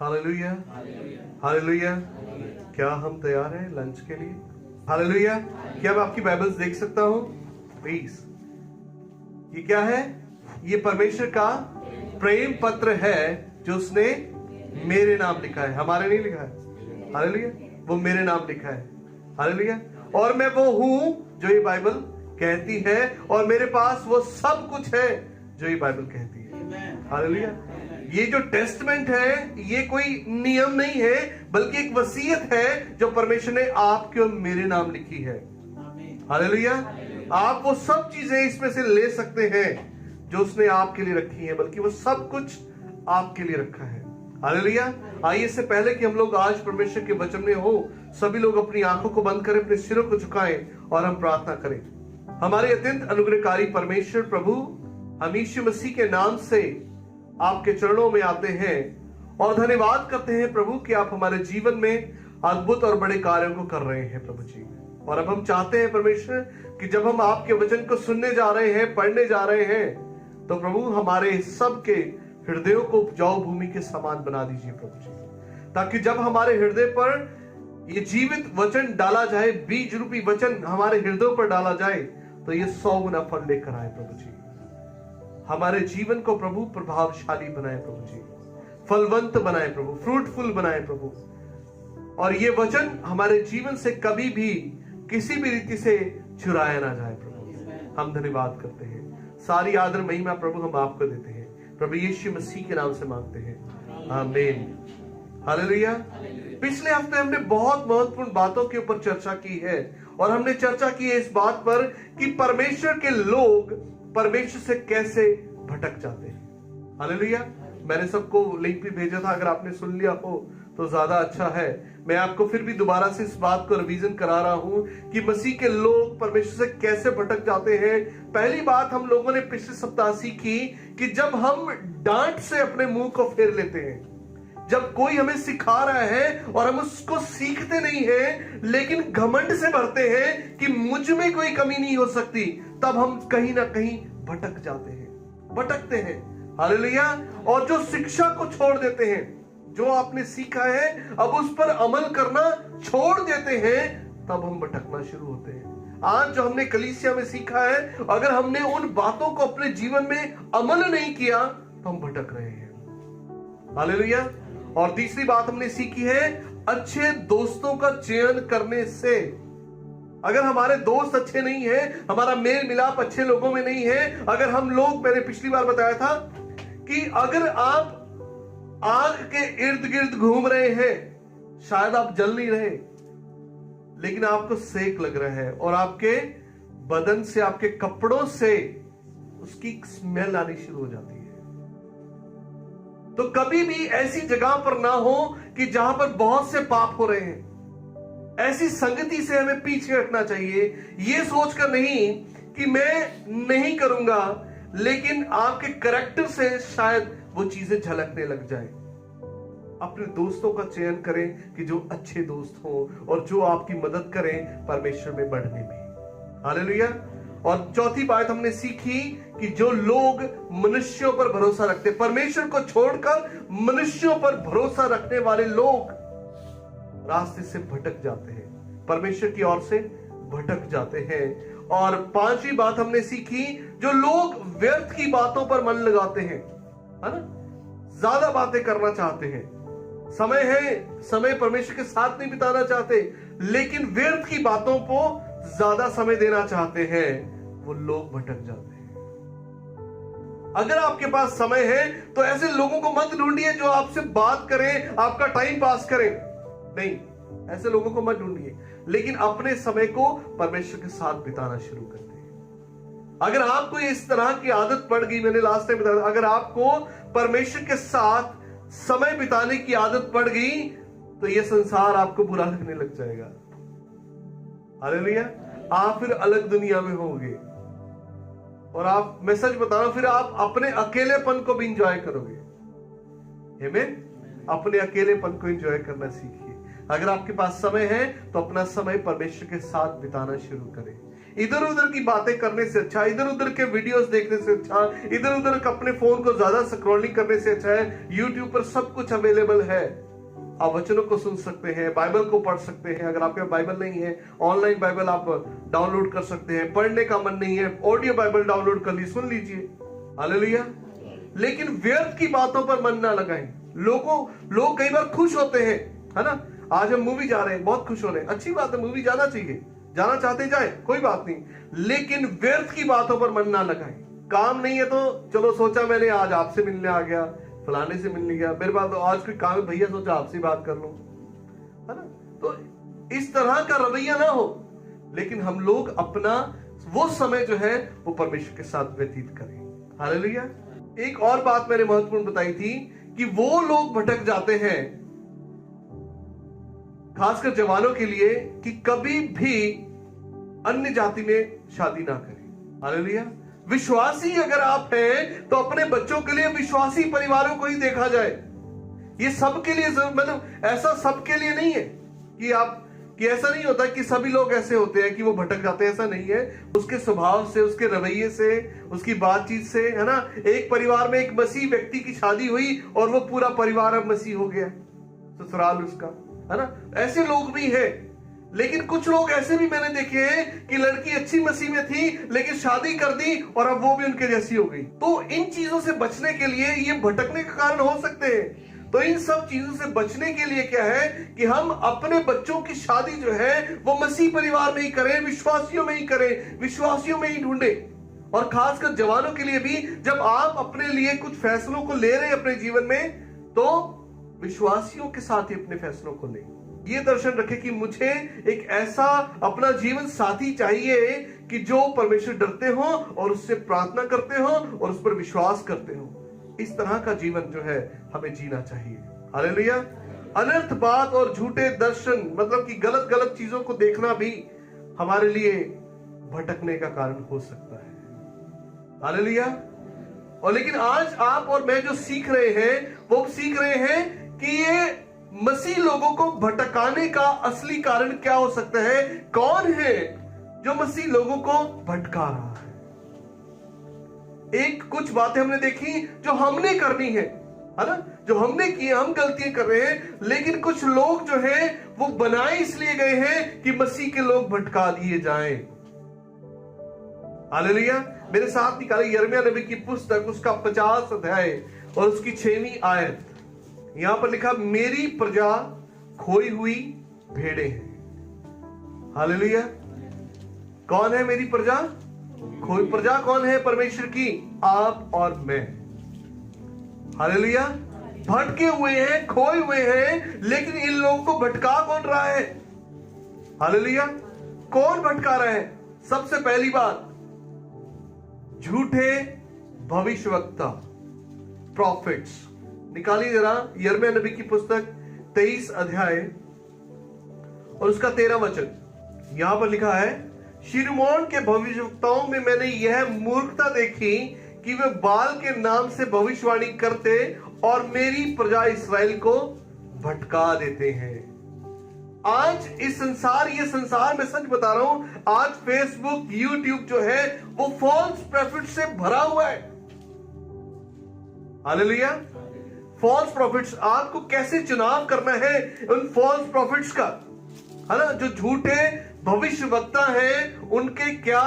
Hallelujah, hallelujah. क्या हम तैयार हैं लंच के लिए? हालेलुया। क्या मैं आपकी बाइबल्स देख सकता हूं प्लीज? ये क्या है? ये परमेश्वर का प्रेम पत्र है जो उसने मेरे नाम लिखा है, हमारे नहीं लिखा है। हालेलुया। वो मेरे नाम लिखा है। हालेलुया। और मैं वो हूं जो ये बाइबल कहती है, और मेरे पास वो सब कुछ है जो ये बाइबल कहती है। हालेलुया। ये जो टेस्टमेंट है ये कोई नियम नहीं है, बल्कि एक वसीयत है जो परमेश्वर ने आपके और मेरे नाम लिखी है। हालेलुया। आप वो सब चीजें इसमें से ले सकते हैं जो उसने आपके लिए रखी है, बल्कि वो सब कुछ आपके लिए रखा है। हालेलुया। आइए, इससे पहले कि हम लोग आज परमेश्वर के वचन में हो, सभी लोग अपनी आंखों को बंद करें, अपने सिरों को झुकाएं और हम प्रार्थना करें। हमारे अत्यंत अनुग्रहकारी परमेश्वर प्रभु, हम यीशु मसीह के नाम से आपके चरणों में आते हैं और धन्यवाद करते हैं प्रभु कि आप हमारे जीवन में अद्भुत और बड़े कार्यों को कर रहे हैं प्रभु जी। और अब हम चाहते हैं परमेश्वर कि जब हम आपके वचन को सुनने जा रहे हैं, पढ़ने जा रहे हैं, तो प्रभु हमारे सबके हृदयों को उपजाऊ भूमि के समान बना दीजिए प्रभु जी, ताकि जब हमारे हृदय पर ये जीवित वचन डाला जाए, बीज रूपी वचन हमारे हृदयों पर डाला जाए, तो ये 100 गुना फल लेकर आए प्रभु जी। हमारे जीवन को प्रभु प्रभावशाली बनाए प्रभु जी, फलवंत बनाए प्रभु, फ्रूटफुल बनाए प्रभु। और ये वचन हमारे जीवन से कभी भी किसी भी रीति से चुराया ना जाए प्रभु। हम धन्यवाद करते हैं। सारी आदर महिमा प्रभु हम आपको देते हैं, प्रभु यीशु मसीह के नाम से मांगते हैं, आमीन। हालेलुया। पिछले हफ्ते हमने बहुत महत्वपूर्ण बातों के ऊपर चर्चा की है, और हमने चर्चा की है इस बात पर कि परमेश्वर के लोग परमेश्वर से कैसे भटक जाते हैं। हालेलुया। मैंने सबको लिंक भी भेजा था, अगर आपने सुन लिया हो तो ज्यादा अच्छा है। मैं आपको फिर भी दोबारा से इस बात को रिवीजन करा रहा हूं कि मसीह के लोग परमेश्वर से कैसे भटक जाते हैं। पहली बात हम लोगों ने पिछले सप्ताह सीखी कि जब हम डांट से अपने मुंह को फेर लेते हैं, जब कोई हमें सिखा रहा है और हम उसको सीखते नहीं हैं, लेकिन घमंड से भरते हैं कि मुझ में कोई कमी नहीं हो सकती, तब हम कहीं ना कहीं भटक जाते हैं, भटकते हैं। हालेलुया। और जो शिक्षा को छोड़ देते हैं, जो आपने सीखा है अब उस पर अमल करना छोड़ देते हैं, तब हम भटकना शुरू होते हैं। आज जो हमने कलीसिया में सीखा है, अगर हमने उन बातों को अपने जीवन में अमल नहीं किया तो हम भटक रहे हैं। हालेलुया। और तीसरी बात हमने सीखी है अच्छे दोस्तों का चयन करने से। अगर हमारे दोस्त अच्छे नहीं है, हमारा मेल मिलाप अच्छे लोगों में नहीं है, अगर हम लोग, मैंने पिछली बार बताया था कि अगर आप आग के इर्द गिर्द घूम रहे हैं, शायद आप जल नहीं रहे, लेकिन आपको सेक लग रहा है और आपके बदन से, आपके कपड़ों से उसकी स्मेल आनी शुरू हो जाती है। तो कभी भी ऐसी जगह पर ना हो कि जहां पर बहुत से पाप हो रहे हैं। ऐसी संगति से हमें पीछे हटना चाहिए, यह सोचकर नहीं कि मैं नहीं करूंगा, लेकिन आपके कैरेक्टर से शायद वो चीजें झलकने लग जाए। अपने दोस्तों का चयन करें कि जो अच्छे दोस्त हो और जो आपकी मदद करें परमेश्वर में बढ़ने में। हालेलुया। और चौथी बात हमने सीखी कि जो लोग मनुष्यों पर भरोसा रखते, परमेश्वर को छोड़कर मनुष्यों पर भरोसा रखने वाले लोग रास्ते से भटक जाते हैं, परमेश्वर की ओर से भटक जाते हैं। और पांचवी बात हमने सीखी, जो लोग व्यर्थ की बातों पर मन लगाते हैं, है ना, ज्यादा बातें करना चाहते हैं, समय है, समय परमेश्वर के साथ नहीं बिताना चाहते, लेकिन व्यर्थ की बातों को ज्यादा समय देना चाहते हैं, वो लोग भटक जाते हैं। अगर आपके पास समय है तो ऐसे लोगों को मत ढूंढिए जो आपसे बात करें, आपका टाइम पास करें, नहीं, ऐसे लोगों को मत ढूंढिए, लेकिन अपने समय को परमेश्वर के साथ बिताना शुरू कर दें। अगर आपको इस तरह की आदत पड़ गई, मैंने लास्ट टाइम बताया, अगर आपको परमेश्वर के साथ समय बिताने की आदत पड़ गई तो यह संसार आपको बुरा लगने लग जाएगा। हालेलुया। आप फिर अलग दुनिया में होंगे, और आप, मैं सच बता रहा हूं, फिर आप अपने अकेलेपन को भी इंजॉय करोगे। आमीन। अपने अकेलेपन को इंजॉय करना सीखिए। अगर आपके पास समय है तो अपना समय परमेश्वर के साथ बिताना शुरू करें। इधर उधर की बातें करने से अच्छा, इधर उधर के वीडियोस देखने से अच्छा, इधर उधर अपने फोन को ज्यादा स्क्रॉलिंग करने से अच्छा है यूट्यूब पर सब कुछ अवेलेबल है। आप वचनों को सुन सकते हैं, बाइबल को पढ़ सकते हैं। अगर आपके बाइबल नहीं है, ऑनलाइन बाइबल आप डाउनलोड कर सकते हैं। पढ़ने का मन नहीं है, ऑडियो बाइबल डाउनलोड कर ली, सुन लीजिए। हालेलुया। लेकिन व्यर्थ की बातों पर मन ना लगाएं। लोग कई बार खुश होते हैं, है ना, आज हम मूवी जा रहे हैं, बहुत खुश हो रहे हैं, अच्छी बात है, मूवी जाना चाहिए, जाना चाहते जाए, कोई बात नहीं, लेकिन व्यर्थ की बातों पर मन ना लगाएं। काम नहीं है तो चलो सोचा मैंने आज आपसे मिलने आ गया, फलाने से मिलने गया, मेरे पास तो आज कोई काम है भैया, सोचा आपसे बात कर लूं, है ना। तो इस तरह का रवैया ना हो, लेकिन हम लोग अपना वो समय जो है वो परमेश्वर के साथ व्यतीत करें। हालेलुया। एक और बात मैंने महत्वपूर्ण बताई थी कि वो लोग भटक जाते हैं, खासकर जवानों के लिए, कि कभी भी अन्य जाति में शादी ना करें। हालेलुया। विश्वासी अगर आप हैं तो अपने बच्चों के लिए विश्वासी परिवारों को ही देखा जाए। ये सबके लिए, मतलब ऐसा सबके लिए नहीं है कि ऐसा नहीं होता कि सभी लोग ऐसे होते हैं कि वो भटक जाते हैं, ऐसा नहीं है। उसके स्वभाव से, उसके रवैये से, उसकी बातचीत से, है ना। एक परिवार में एक मसीह व्यक्ति की शादी हुई और वो पूरा परिवार अब मसीह हो गया, ससुराल उसका, है ना। ऐसे लोग भी हैं। लेकिन कुछ लोग ऐसे भी मैंने देखे हैं कि लड़की अच्छी मसीह में थी लेकिन शादी कर दी और अब वो भी उनके जैसी हो गई। तो इन चीजों से बचने के लिए, ये भटकने का कारण हो सकते हैं, तो इन सब चीजों से बचने के लिए क्या है कि हम अपने बच्चों की शादी जो है वो मसीह परिवार में ही करें, विश्वासियों में ही करें, विश्वासियों में ही ढूंढें। और खासकर जवानों के लिए भी, जब आप अपने लिए कुछ फैसलों को ले रहे हैं अपने जीवन में, तो विश्वासियों के साथ ही अपने फैसलों को लें। ये दर्शन रखें कि मुझे एक ऐसा अपना जीवन साथी चाहिए कि जो परमेश्वर डरते हो और उससे प्रार्थना करते हो और उस पर विश्वास करते हो। इस तरह का जीवन जो है हमें जीना चाहिए। हालेलुया। अनर्थ बात और झूठे दर्शन, मतलब कि गलत गलत चीजों को देखना भी हमारे लिए भटकने का कारण हो सकता है। हालेलुया। और लेकिन आज आप और मैं जो सीख रहे हैं, वो सीख रहे हैं कि ये मसीह लोगों को भटकाने का असली कारण क्या हो सकता है, कौन है जो मसीह लोगों को भटका रहा है। एक कुछ बातें हमने देखी जो हमने करनी है ना, जो हमने की, हम गलतियां कर रहे हैं, लेकिन कुछ लोग जो हैं वो बनाए इसलिए गए हैं कि मसीह के लोग भटका दिए जाएं। हालेलुया। मेरे साथ निकाले यिर्मयाह नबी की पुस्तक, उसका 50 अध्याय और उसकी 6वीं आयत। यहां पर लिखा, मेरी प्रजा खोई हुई भेड़ें हैं। हालेलुया। कौन है मेरी प्रजा? खोई प्रजा कौन है? परमेश्वर की, आप और मैं। हालेलुया। भटके हुए हैं, खोए हुए हैं, लेकिन इन लोगों को भटका कौन रहा है? हालेलुया। कौन भटका रहा है? सबसे पहली बात, झूठे भविष्यवक्ता, प्रॉफिट्स। निकालिए जरा यिर्मयाह नबी की पुस्तक 23 अध्याय और उसका 13 वचन। यहां पर लिखा है, शिरमोन के भविष्यवक्ताओं में मैंने यह मूर्खता देखी कि वे बाल के नाम से भविष्यवाणी करते और मेरी प्रजा इस्राएल को भटका देते हैं। आज इस संसार, ये संसार मैं सच बता रहा हूं, आज फेसबुक, यूट्यूब जो है वो फॉल्स प्रॉफिट से भरा हुआ है। हालेलुया। फॉल्स प्रॉफिट्स, आपको कैसे चुनाव करना है उन फॉल्स प्रॉफिट्स का, है ना। जो झूठे भविष्यवक्ता हैं उनके क्या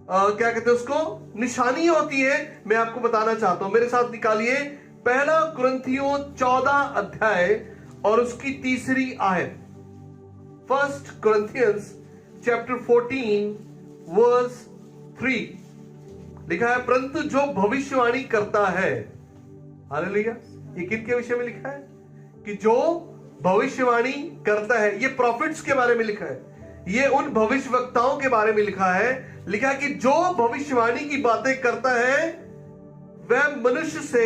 कहते हैं उसको, निशानी होती है, मैं आपको बताना चाहता हूं। मेरे साथ निकालिए 1 कुरिन्थियों 14 अध्याय और उसकी 3री आयत। 1 Corinthians chapter 14 verse 3 लिखा है, परंतु जो भविष्यवाणी करता है, हालेलुया। ये किनके विषय में लिखा है? कि जो भविष्यवाणी करता है। ये प्रॉफिट्स के बारे में लिखा है, ये उन भविष्यवक्ताओं के बारे में लिखा है। लिखा है कि जो भविष्यवाणी की बातें करता है वह मनुष्य से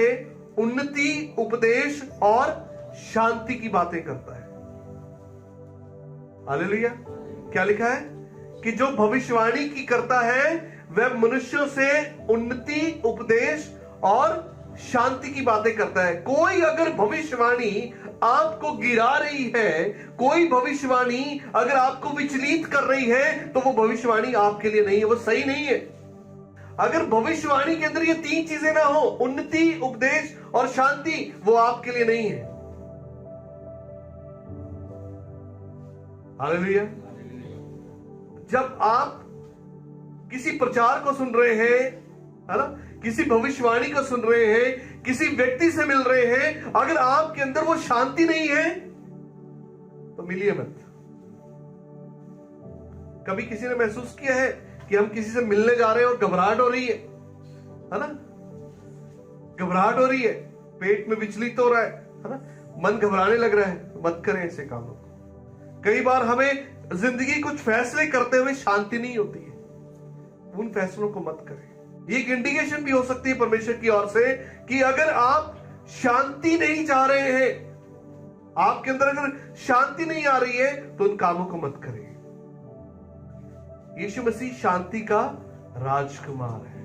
उन्नति, उपदेश और शांति की बातें करता है। हालेलुया। क्या लिखा है? कि जो भविष्यवाणी की करता है वह मनुष्यों से उन्नति, उपदेश और शांति की बातें करता है। कोई अगर भविष्यवाणी आपको गिरा रही है, कोई भविष्यवाणी अगर आपको विचलित कर रही है, तो वो भविष्यवाणी आपके लिए नहीं है, वो सही नहीं है। अगर भविष्यवाणी के अंदर ये तीन चीजें ना हो, उन्नति, उपदेश और शांति, वो आपके लिए नहीं है। हालेलुया। जब आप किसी प्रचार को सुन रहे हैं, है ना, किसी भविष्यवाणी को सुन रहे हैं, किसी व्यक्ति से मिल रहे हैं, अगर आपके अंदर वो शांति नहीं है तो मिलिए मत। कभी किसी ने महसूस किया है कि हम किसी से मिलने जा रहे हैं और घबराहट हो रही है ना, घबराहट हो रही है, पेट में विचलित हो रहा है ना, मन घबराने लग रहा है, मत करें ऐसे कामों को। कई बार हमें जिंदगी कुछ फैसले करते हुए शांति नहीं होती है, उन फैसलों को मत करें। ये एक इंडिकेशन भी हो सकती है परमेश्वर की ओर से कि अगर आप शांति नहीं चाह रहे हैं, आपके अंदर अगर शांति नहीं आ रही है, तो उन कामों को मत करें। यीशु मसीह शांति का राजकुमार है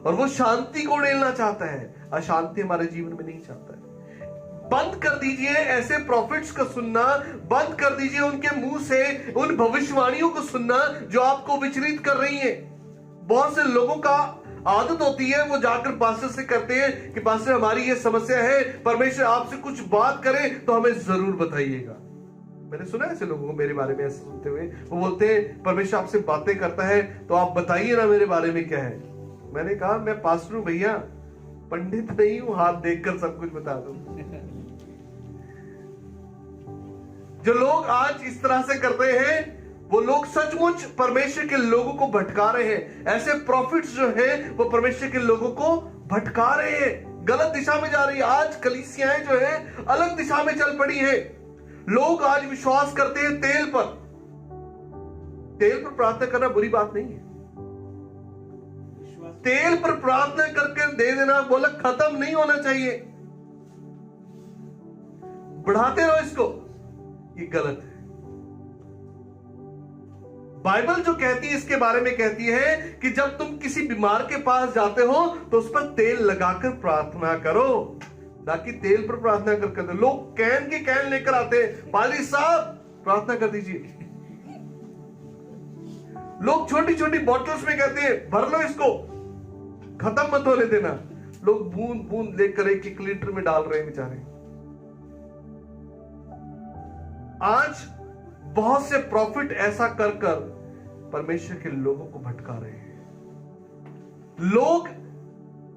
और वो शांति को उड़ेलना चाहता है, अशांति हमारे जीवन में नहीं चाहता है। बंद कर दीजिए ऐसे प्रॉफिट्स को सुनना, बंद कर दीजिए उनके मुंह से उन भविष्यवाणियों को सुनना जो आपको विचलित कर रही हैं। बहुत से लोगों का आदत होती है, वो जाकर पास्टर से करते हैं कि पास्टर हमारी ये समस्या है, परमेश्वर आपसे कुछ बात करे तो हमें जरूर बताइएगा। मैंने सुना है ऐसे लोगों को मेरे बारे में ऐसे सुनते हुए, वो बोलते हैं परमेश्वर आपसे बातें करता है तो आप बताइए ना मेरे बारे में क्या है। मैंने कहा मैं पास्टर हूं भैया, पंडित नहीं हूं हाथ देखकर सब कुछ बता दूं। जो लोग आज इस तरह से करते हैं, वो लोग सचमुच परमेश्वर के लोगों को भटका रहे हैं। ऐसे प्रॉफिट्स जो हैं वो परमेश्वर के लोगों को भटका रहे हैं, गलत दिशा में जा रही है। आज कलीसियाएं जो है अलग दिशा में चल पड़ी है। लोग आज विश्वास करते हैं तेल पर। तेल पर प्रार्थना करना बुरी बात नहीं है, तेल पर प्रार्थना करके दे देना बोला खत्म नहीं होना चाहिए, बढ़ाते रहो इसको, ये गलत है। बाइबल जो कहती है इसके बारे में कहती है कि जब तुम किसी बीमार के पास जाते हो तो उस पर तेल लगाकर प्रार्थना करो, ना कि तेल पर प्रार्थना करके दो। लोग कैन के कैन लेकर आते हैं, पादरी साहब प्रार्थना कर दीजिए। लोग छोटी छोटी बॉटल्स में कहते हैं भर लो इसको, खत्म मत होने देना। लोग बूंद बूंद लेकर 1-1 लीटर में डाल रहे हैं बेचारे। आज बहुत से प्रॉफिट ऐसा कर कर परमेश्वर के लोगों को भटका रहे हैं। लोग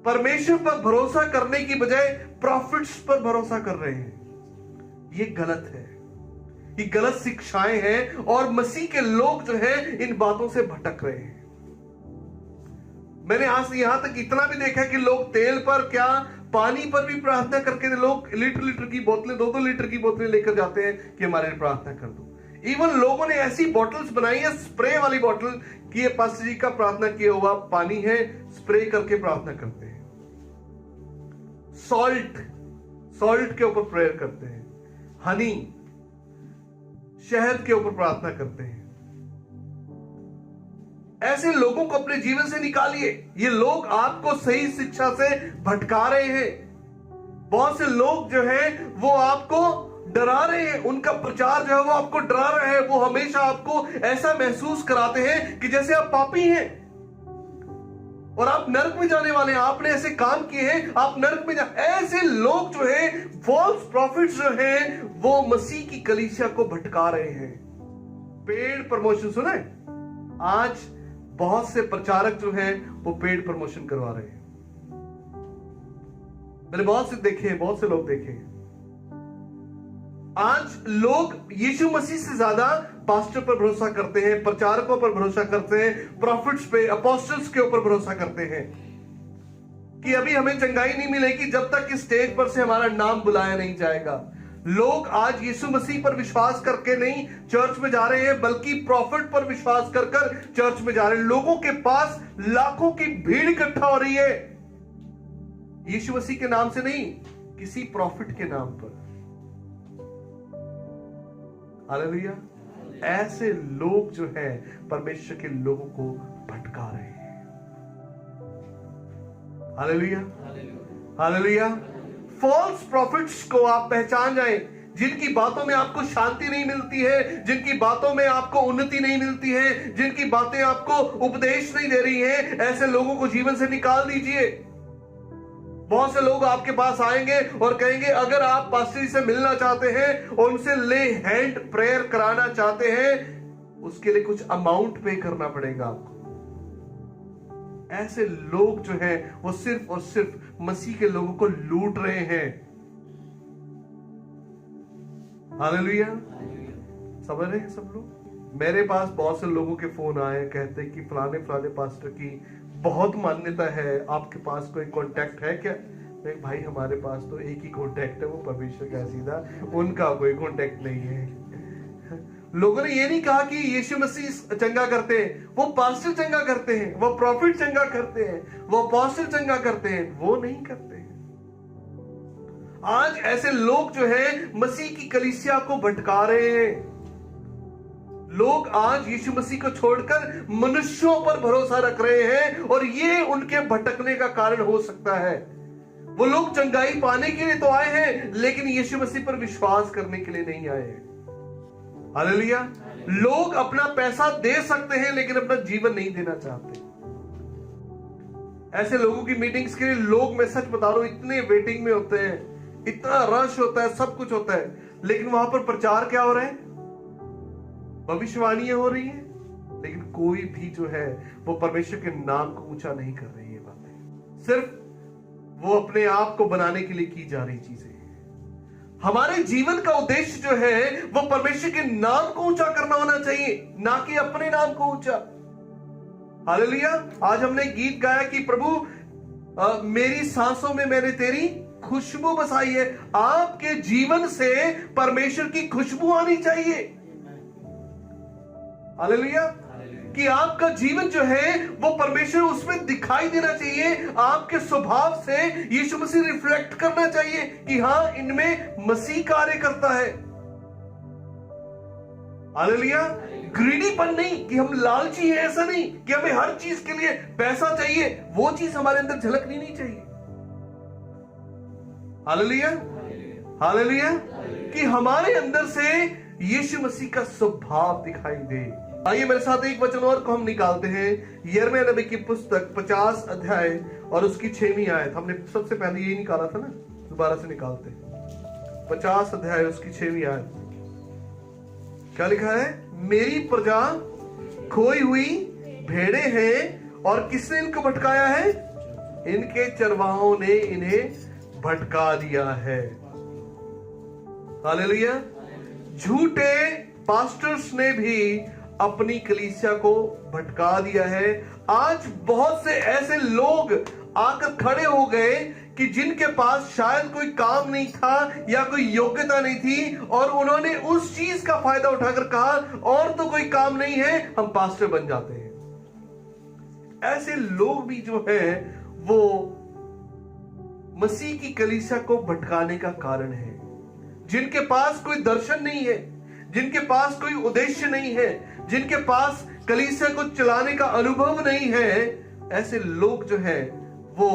परमेश्वर पर भरोसा करने की बजाय प्रॉफिट्स पर भरोसा कर रहे हैं। ये गलत है, ये गलत शिक्षाएं हैं और मसीह के लोग जो हैं इन बातों से भटक रहे हैं। मैंने आज यहां तक इतना भी देखा कि लोग तेल पर क्या पानी पर भी प्रार्थना करके लोग लीटर की बोतलें, 2-2 लीटर की बोतलें लेकर जाते हैं कि हमारे लिए प्रार्थना कर दो। इवन लोगों ने ऐसी बॉटल्स बनाई है, स्प्रे वाली बॉटल, कि ये पास्टर जी का प्रार्थना किया हुआ पानी है, स्प्रे करके प्रार्थना करते हैं। सॉल्ट के ऊपर प्रेयर करते हैं, हनी, शहद के ऊपर प्रार्थना करते हैं। ऐसे लोगों को अपने जीवन से निकालिए। ये लोग आपको सही शिक्षा से भटका रहे हैं। बहुत से लोग जो हैं वो आपको डरा रहे हैं, उनका प्रचार जो है वो आपको डरा रहा है। वो हमेशा आपको ऐसा महसूस कराते हैं कि जैसे आप पापी हैं और आप नरक में जाने वाले हैं, आपने ऐसे काम किए हैं, आप नरक में ऐसे लोग जो है, फॉल्स प्रॉफिट्स जो हैं, वो मसीह की कलीसिया को भटका रहे हैं। पेड प्रमोशन सुना है? आज बहुत से प्रचारक जो हैं वो पेड प्रमोशन करवा रहे हैं। मैंने बहुत से देखे हैं, बहुत से लोग देखे हैं। आज लोग यीशु मसीह से ज्यादा पास्टर पर भरोसा करते हैं, प्रचारकों पर भरोसा करते हैं, प्रॉफिट्स पे, अपोस्टल्स के ऊपर भरोसा करते हैं कि अभी हमें चंगाई नहीं मिलेगी जब तक इस स्टेज पर से हमारा नाम बुलाया नहीं जाएगा। लोग आज यीशु मसीह पर विश्वास करके नहीं चर्च में जा रहे हैं, बल्कि प्रॉफिट पर विश्वास कर कर चर्च में जा रहे हैं। लोगों के पास लाखों की भीड़ इकट्ठा हो रही है, यीशु मसीह के नाम से नहीं, किसी प्रॉफिट के नाम पर। हालेलुया। ऐसे लोग जो हैं परमेश्वर के लोगों को भटका रहे हैं। हालेलुया। हालेलुया। फॉल्स प्रॉफिट्स को आप पहचान जाएं, जिनकी बातों में आपको शांति नहीं मिलती है, जिनकी बातों में आपको उन्नति नहीं मिलती है, जिनकी बातें आपको उपदेश नहीं दे रही हैं, ऐसे लोगों को जीवन से निकाल दीजिए। बहुत से लोग आपके पास आएंगे और कहेंगे अगर आप पास्टर जी से मिलना चाहते हैं और उनसे ले हैंड प्रेयर कराना चाहते हैं, उसके लिए कुछ अमाउंट पे करना पड़ेगा आपको। ऐसे लोग जो हैं वो सिर्फ और सिर्फ मसीह के लोगों को लूट रहे हैं। हालेलुया। समझ रहे हैं सब लोग? मेरे पास बहुत से लोगों के फोन आए, कहते हैं कि फलाने फलाने पास्टर की बहुत मान्यता है, आपके पास कोई कांटेक्ट है क्या? भाई हमारे पास तो एक ही कांटेक्ट है, वो परमेश्वर का सीधा, उनका कोई कांटेक्ट नहीं है। लोगों ने ये नहीं कहा कि यीशु मसीह चंगा करते हैं, वो पास्टर चंगा करते हैं, वो प्रॉफिट चंगा करते हैं, वो अपोस्टल चंगा करते हैं, वो नहीं करते हैं। आज ऐसे लोग जो हैं मसीह की कलीसिया को भटका रहे हैं। लोग आज यीशु मसीह को छोड़कर मनुष्यों पर भरोसा रख रहे हैं और ये उनके भटकने का कारण हो सकता है। वो लोग चंगाई पाने के लिए तो आए हैं, लेकिन यीशु मसीह पर विश्वास करने के लिए नहीं आए हैं। हालेलुया। लोग अपना पैसा दे सकते हैं लेकिन अपना जीवन नहीं देना चाहते। ऐसे लोगों की मीटिंग्स के लिए लोग, मैं सच बता रहा हूं, इतने वेटिंग में होते हैं, इतना रश होता है, सब कुछ होता है, लेकिन वहां पर प्रचार क्या हो रहा है? भविष्यवाणियां हो रही है, लेकिन कोई भी जो है वो परमेश्वर के नाम को ऊंचा नहीं कर रही है। बातें सिर्फ वो अपने आप को बनाने के लिए की जा रही चीजें। हमारे जीवन का उद्देश्य जो है वो परमेश्वर के नाम को ऊंचा करना होना चाहिए, ना कि अपने नाम को ऊंचा। हालेलुया। आज हमने गीत गाया कि प्रभु मेरी सांसों में मैंने तेरी खुशबू बसाई है। आपके जीवन से परमेश्वर की खुशबू आनी चाहिए। हालेलुया। कि आपका जीवन जो है वो परमेश्वर उसमें दिखाई देना चाहिए। आपके स्वभाव से यीशु मसीह रिफ्लेक्ट करना चाहिए कि हाँ, इनमें मसीह कार्य करता है। हालेलुया। ग्रीडीपन नहीं कि हम लालची हैं, ऐसा नहीं कि हमें हर चीज के लिए पैसा चाहिए, वो चीज हमारे अंदर झलकनी नहीं चाहिए। हालेलुया। हालेलुया। कि हमारे अंदर से यीशु मसीह का स्वभाव दिखाई दे। आइए मेरे साथ एक वचन और को हम निकालते हैं, यिर्मयाह नबी की पुस्तक 50 अध्याय और उसकी 6वीं आयत। हमने सबसे पहले यही निकाला था ना, दोबारा से निकालते हैं। 50 अध्याय उसकी 6वीं आयत। क्या लिखा है? मेरी प्रजा खोई हुई भेड़े हैं और किसने इनको भटकाया है? इनके चरवाहों ने इन्हें भटका दिया है। हालेलुया। झूठे पास्टर्स ने भी अपनी कलीसिया को भटका दिया है। आज बहुत से ऐसे लोग आकर खड़े हो गए कि जिनके पास शायद कोई काम नहीं था या कोई योग्यता नहीं थी, और उन्होंने उस चीज का फायदा उठाकर कहा और तो कोई काम नहीं है, हम पास्टर बन जाते हैं। ऐसे लोग भी जो हैं वो मसीह की कलीसिया को भटकाने का कारण है। जिनके पास कोई दर्शन नहीं है, जिनके पास कोई उद्देश्य नहीं है, जिनके पास कलीसिया को चलाने का अनुभव नहीं है, ऐसे लोग जो हैं वो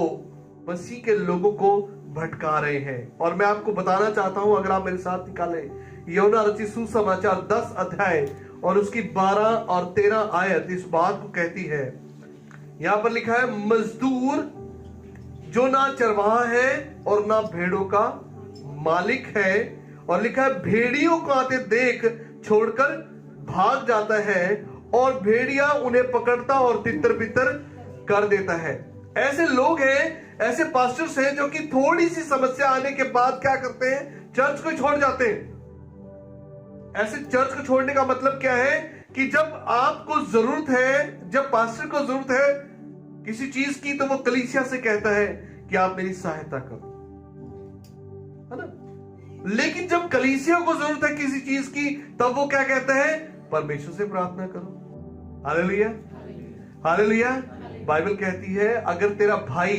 मसीह के लोगों को भटका रहे हैं। और मैं आपको बताना चाहता हूं, अगर आप मेरे साथ निकालें, यूहन्ना रचित सुसमाचार 10 अध्याय और उसकी 12 और 13 आयत इस बात को कहती है। यहां पर लिखा है, मजदूर जो ना चरवाहा है और ना भेड़ों का मालिक है, और लिखा है भेड़ियों को आते देख छोड़कर भाग जाता है और भेड़िया उन्हें पकड़ता और तितर बितर कर देता है। ऐसे लोग हैं, ऐसे पास्टर्स हैं जो कि थोड़ी सी समस्या आने के बाद क्या करते हैं? चर्च को छोड़ जाते हैं। ऐसे चर्च को छोड़ने का मतलब क्या है? कि जब आपको जरूरत है, जब पास्टर को जरूरत है किसी चीज की, तो वो कलीसिया से कहता है कि आप मेरी सहायता करो, है ना। लेकिन जब कलीसिया को जरूरत है किसी चीज की, तब वो क्या कहता है? परमेश्वर से प्रार्थना करो। हालेलुया। हालेलुया। बाइबल कहती है अगर तेरा भाई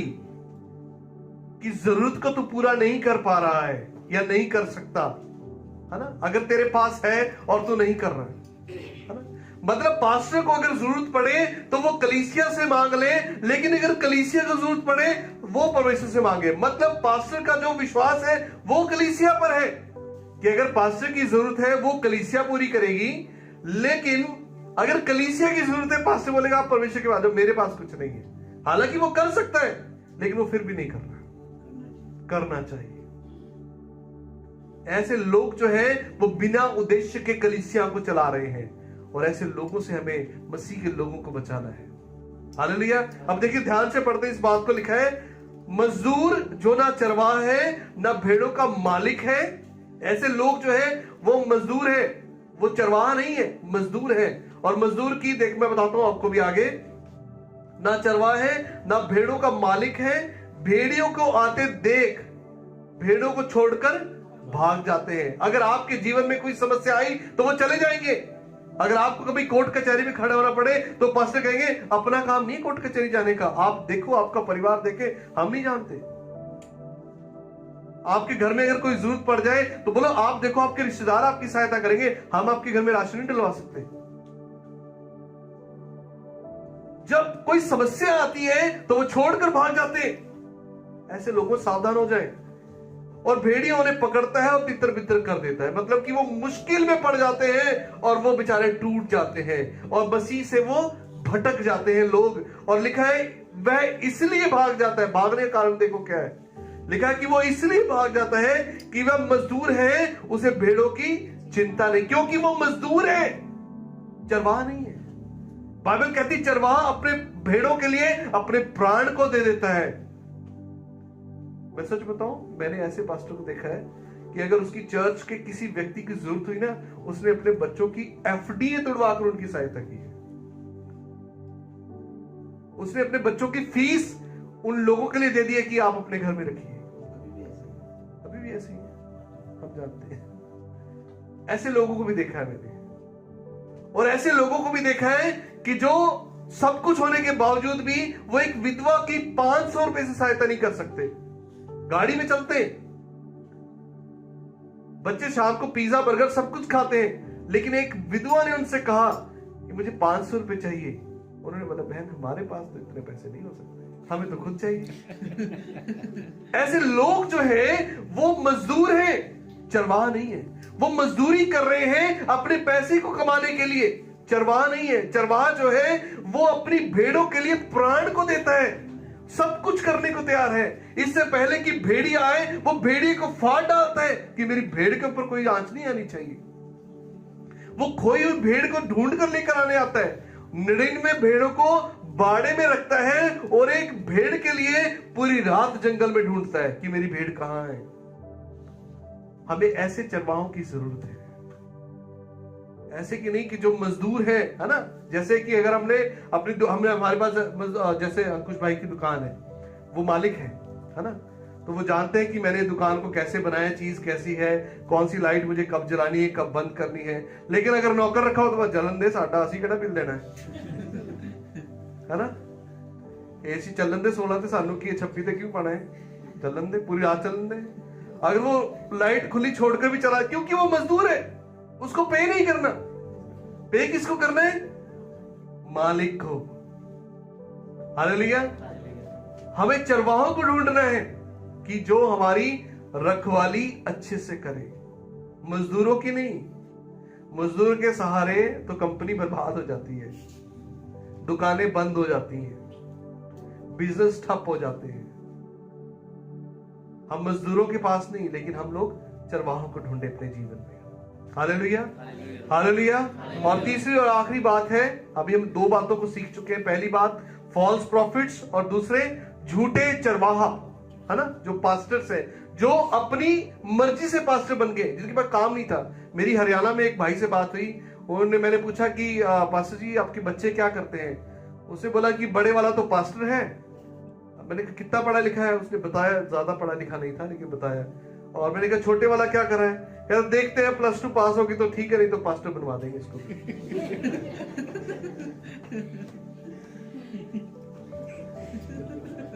की जरूरत को तू पूरा नहीं कर पा रहा है या नहीं कर सकता, है ना, अगर तेरे पास है और तू नहीं कर रहा है ना, मतलब पास्टर को अगर जरूरत पड़े तो वो कलीसिया से मांग ले, लेकिन अगर कलीसिया को जरूरत पड़े वो परमेश्वर से मांगे। मतलब पास्टर का जो विश्वास है वो कलीसिया पर है कि अगर पास्टर की जरूरत है वो कलीसिया पूरी करेगी, लेकिन अगर कलीसिया की जरूरत है, पास्टर बोलेगा आप परमेश्वर के बाद मेरे पास कुछ नहीं है। हालांकि वो कर सकता है, लेकिन वो फिर भी नहीं कर रहा। करना चाहिए। ऐसे लोग जो है वो बिना उद्देश्य के कलीसिया को चला रहे हैं, और ऐसे लोगों से हमें मसीह के लोगों को बचाना है। हालेलुया। अब देखिए ध्यान से पढ़ते इस बात को, लिखा है मजदूर जो ना चरवाहा है ना भेड़ों का मालिक है। ऐसे लोग जो है वो मजदूर है, वो चरवाहा नहीं है, मजदूर है। और मजदूर की देख मैं बताता हूं आपको भी आगे, ना चरवाहा है ना भेड़ों का मालिक है। भेड़ियों को आते देख भेड़ों को छोड़कर भाग जाते हैं। अगर आपके जीवन में कोई समस्या आई तो वो चले जाएंगे। अगर आपको कभी कोर्ट कचहरी में खड़ा होना पड़े तो पास्टर कहेंगे अपना काम नहीं कोर्ट कचहरी जाने का, आप देखो आपका परिवार देखे, हम नहीं जानते। आपके घर में अगर कोई जरूरत पड़ जाए तो बोलो आप देखो आपके रिश्तेदार आपकी सहायता करेंगे, हम आपके घर में राशन नहीं डलवा सकते। जब कोई समस्या आती है तो वो छोड़कर भाग जाते हैं। ऐसे लोगों से सावधान हो जाए। और भेड़िया उन्हें पकड़ता है और तितर बितर कर देता है, मतलब कि वो मुश्किल में पड़ जाते हैं और वो बेचारे टूट जाते हैं और मसीह से वो भटक जाते हैं लोग। और लिखा है वह इसलिए भाग जाता है। भागने का कारण देखो क्या है, लिखा है कि वो इसलिए भाग जाता है कि वह मजदूर है, उसे भेड़ों की चिंता नहीं, क्योंकि वो मजदूर है, चरवाहा नहीं है। बाइबल कहती चरवाहा अपने भेड़ों के लिए अपने प्राण को दे देता है। मैं सच बताऊं, मैंने ऐसे पास्टर को देखा है कि अगर उसकी चर्च के किसी व्यक्ति की जरूरत हुई ना, उसने अपने बच्चों की एफडीए तुड़वाकर उनकी सहायता की है। उसने अपने बच्चों की फीस उन लोगों के लिए दे दी है कि आप अपने घर में रखिए। अभी भी ऐसे ही है, हम जानते हैं। ऐसे लोगों को भी देखा है मैंने, और ऐसे लोगों को भी देखा है कि जो सब कुछ होने के बावजूद भी वो एक विधवा की 500 रुपए से सहायता नहीं कर सकते। गाड़ी में चलते हैं, बच्चे शाम को पिज्जा बर्गर सब कुछ खाते हैं, लेकिन एक विधवा ने उनसे कहा कि मुझे 500 रुपए चाहिए। उन्होंने बोला बहन हमारे पास तो इतने पैसे नहीं हो सकते, हमें तो खुद चाहिए। ऐसे लोग जो है वो मजदूर हैं, चरवाहा नहीं है। वो मजदूरी कर रहे हैं अपने पैसे को कमाने के लिए, चरवाहा नहीं है। चरवाहा जो है वो अपनी भेड़ों के लिए प्राण को देता है, सब कुछ करने को तैयार है। इससे पहले कि भेड़िया आए वो भेड़िए को फाड़ डालता है कि मेरी भेड़ के ऊपर कोई आंच नहीं आनी चाहिए। वो खोई हुई भेड़ को ढूंढ कर लेकर आने आता है, 99 भेड़ों को बाड़े में रखता है और एक भेड़ के लिए पूरी रात जंगल में ढूंढता है कि मेरी भेड़ कहां है। हमें ऐसे चरवाहों की जरूरत है, ऐसे कि नहीं कि जो मजदूर है ना। जैसे कि अगर हमने हमारे पास जैसे अंकुश भाई की दुकान है, वो मालिक है ना, तो वो जानते हैं कि मैंने दुकान को कैसे बनाया, चीज कैसी है, कौन सी लाइट मुझे कब जलानी है, कब बंद करनी है। लेकिन अगर नौकर रखा हो तो बस जलन दे, साडा असी केड़ा बिल देना है ना। एसी चलन दे 16 ते सानू की 26 ते क्यों पाना है, चलन दे, पूरी रात चलन दे। अगर वो लाइट खुली छोड़कर भी चला, क्योंकि वो मजदूर है, उसको पे नहीं करना। पे किसको करना है? मालिक को। हालेलुया। हमें चरवाहों को ढूंढना है कि जो हमारी रखवाली अच्छे से करे, मजदूरों की नहीं। मजदूर के सहारे तो कंपनी बर्बाद हो जाती है, दुकानें बंद हो जाती हैं, बिजनेस ठप हो जाते हैं। हम मजदूरों के पास नहीं, लेकिन हम लोग चरवाहों को ढूंढे अपने जीवन में। Hallelujah, hallelujah. और तीसरी और आखिरी बात है, अभी हम 2 बातों को सीख चुके हैं। पहली बात फॉल्स प्रॉफिट्स और दूसरे झूठे चरवाहा, है ना, जो पास्टर्स है, जो अपनी मर्जी से पास्टर बन गए, जिनके पास काम नहीं था। मेरी हरियाणा में एक भाई से बात हुई, मैंने पूछा कि पास्टर जी आपके बच्चे क्या करते हैं। उसने बोला कि बड़े वाला तो पास्टर है। मैंने कहा कितना पढ़ा लिखा है, उसने बताया ज्यादा पढ़ा लिखा नहीं था, लेकिन बताया। और मैंने कहा छोटे वाला क्या कर रहा है, कहता देखते हैं +2 पास होगी तो ठीक है, नहीं तो पास्टर बनवा देंगे इसको।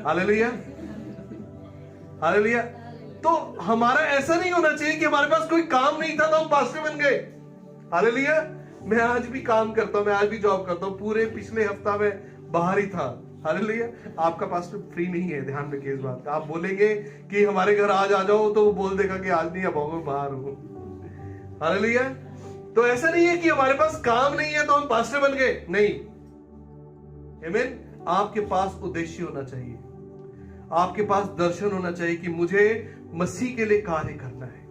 Hallelujah, hallelujah. तो हमारा ऐसा नहीं होना चाहिए कि हमारे पास कोई काम नहीं था तो हम पास्टर बन गए। हालेलुया। मैं आज भी काम करता हूं, मैं आज भी जॉब करता हूं, पूरे पिछले हफ्ता में बाहर ही था। हालेलुया। आपका पास्टर फ्री नहीं है, ध्यान रखिए इस बात का। आप बोलेंगे कि हमारे घर आज आ जाओ तो वो बोल देगा कि आज नहीं अब मैं बाहर हूं। हालेलुया। तो ऐसा नहीं है कि हमारे पास काम नहीं है तो हम पास्टर बन गए, नहीं। आमीन। आपके पास उद्देश्य होना चाहिए, आपके पास दर्शन होना चाहिए कि मुझे मसीह के लिए कार्य करना है।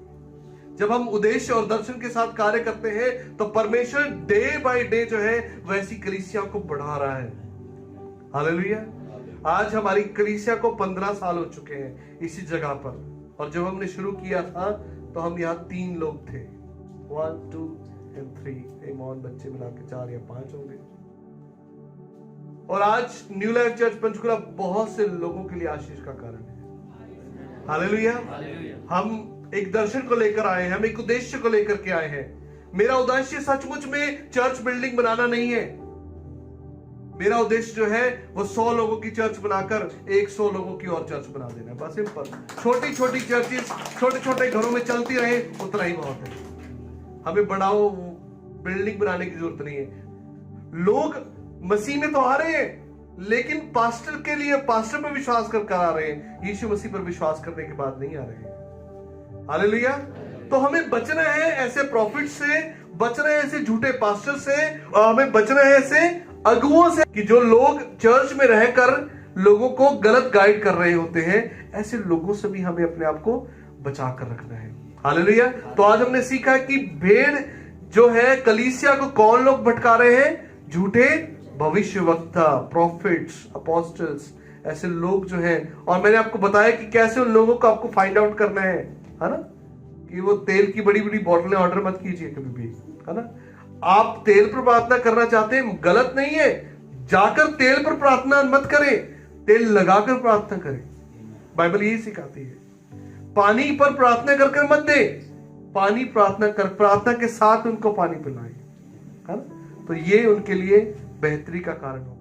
जब हम उद्देश्य और दर्शन के साथ कार्य करते हैं तो परमेश्वर डे बाय डे जो है वैसी कलीसिया को बढ़ा रहा है। हालेलुया। आज हमारी कलीसिया को 15 साल हो चुके हैं इसी जगह पर, और जब हमने शुरू किया था तो हम यहाँ 3 लोग थे, 1 2 and 3 मौन बच्चे मिला के 4 या 5 होंगे। और आज न्यू लाइफ चर्च पंचकुला बहुत से लोगों के लिए आशीष का कारण है। हालेलुया। हम एक दर्शन को लेकर आए हैं, हम एक उद्देश्य को लेकर के आए हैं। मेरा उद्देश्य सचमुच में चर्च बिल्डिंग बनाना नहीं है। मेरा उद्देश्य जो है वो 100 लोगों की चर्च बनाकर 100 लोगों की और चर्च बना देना है, बस सिंपल। छोटी छोटी चर्चेस छोटे छोटे घरों में चलती रहे, उतना ही बहुत है। हमें बड़ाओ बिल्डिंग बनाने की जरूरत नहीं है। लोग मसीह में तो आ रहे हैं लेकिन पास्टर के लिए पास्टर पर विश्वास कर आ रहे हैं, यीशु मसीह पर विश्वास करने के बाद नहीं आ रहे हैं। हालेलुया। तो हमें बचना है ऐसे प्रॉफिट से, बचना है ऐसे झूठे पास्टर से, और हमें बचना है ऐसे अगुओं से कि जो लोग चर्च में रहकर लोगों को गलत गाइड कर रहे होते हैं। ऐसे लोगों से भी हमें अपने आप को बचा कर रखना है। हालेलुया। तो आज हमने सीखा कि भेड़ जो है कलीसिया को कौन लोग भटका रहे हैं? झूठे भविष्यवक्ता, प्रॉफिट्स, अपोस्टल्स, ऐसे लोग जो हैं। और मैंने आपको बताया कि कैसे उन लोगों को आपको फाइंड आउट करना है ना, कि वो तेल की बड़ी बड़ी बोतलें ऑर्डर मत कीजिए कभी भी, है ना। आप तेल पर प्रार्थना करना चाहते हैं, गलत नहीं है, जाकर तेल पर प्रार्थना मत करें, तेल लगाकर प्रार्थना करें। बाइबल यही सिखाती है। पानी पर प्रार्थना करके मत दे, पानी प्रार्थना के साथ उनको पानी पिलाएं, है ना। तो ये उनके लिए बेहतरी का कारण हो।